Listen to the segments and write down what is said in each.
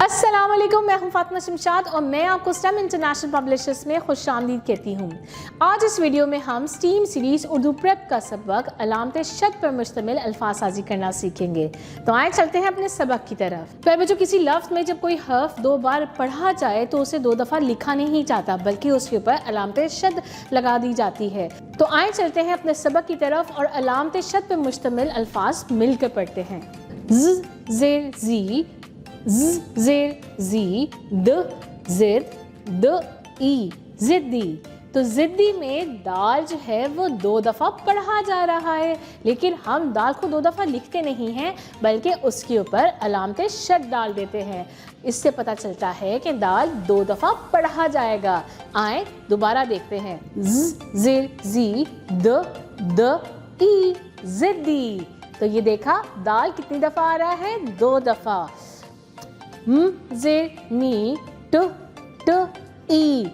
अस्सलाम वालेकुम, मैं हूं फातिमा शमशाद और मैं आपको स्टेम इंटरनेशनल पब्लिशर्स में खुश आमदीद कहती हूं। आज इस वीडियो में हम स्टीम सीरीज़ उर्दू प्रेप का सबक अलामत शद पर मुश्तमिल अल्फाज साजी करना सीखेंगे। तो आए चलते हैं अपने सबक की तरफ। पर बच्चों, किसी लफ्ज़ में जब कोई हर्फ दो बार पढ़ा जाए तो उसे दो दफ़ा लिखा नहीं जाता, बल्कि उसके ऊपर अलामत शद लगा दी जाती है। तो आए चलते हैं अपने सबक की तरफ और अलामत शद पर मुश्तमिल अल्फाज मिलकर पढ़ते हैं। ज़ ज़ेर ज़ी, ज़ ज़ेर ज़ी, द ज़ेर द ई, ज़िद्दी। तो ज़िद्दी में दाल जो है वो दो दफ़ा पढ़ा जा रहा है, लेकिन हम दाल को दो दफ़ा लिखते नहीं हैं, बल्कि उसके ऊपर अलामत शद डाल देते हैं। इससे पता चलता है कि दाल दो दफ़ा पढ़ा जाएगा। आए दोबारा देखते हैं। ज़ ज़ेर ज़ी, द ई, ज़िद्दी। तो ये देखा दाल कितनी दफ़ा आ रहा है? दो दफ़ा। ज़ेर मी, ट ई,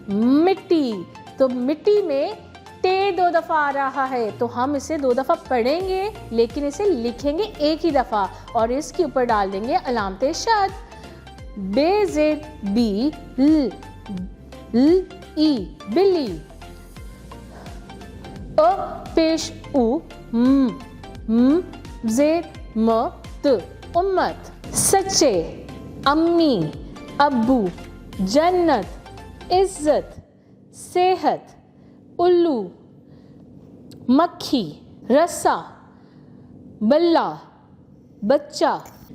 मिट्टी। तो मिट्टी में टे दो दफ़ा आ रहा है, तो हम इसे दो दफ़ा पढ़ेंगे, लेकिन इसे लिखेंगे एक ही दफ़ा और इसके ऊपर डाल देंगे अलामत शद। बे ज़ेर बी, ल ई, बिल्ली। अ पेश उ, ज़ेर म, त, उम्मत। सच्चे, अम्मी, अब्बू, जन्नत, इज्जत, सेहत, उल्लू, मक्खी, रस्सा, बल्ला, बच्चा,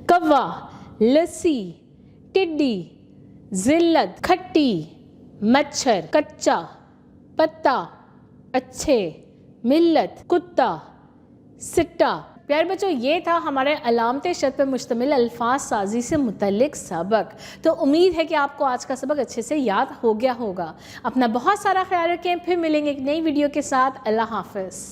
कव्वा, लस्सी, टिड्डी, जिल्लत, खट्टी, मच्छर, कच्चा, पत्ता, अच्छे, मिल्लत, कुत्ता, सिट्टा। प्यारे बच्चों, ये था हमारे अलामत शद पर मुश्तमिल अल्फाज साजी से मुतल्लिक सबक। तो उम्मीद है कि आपको आज का सबक अच्छे से याद हो गया होगा। अपना बहुत सारा ख्याल रखें, फिर मिलेंगे एक नई वीडियो के साथ। अल्लाह हाफ़िज़।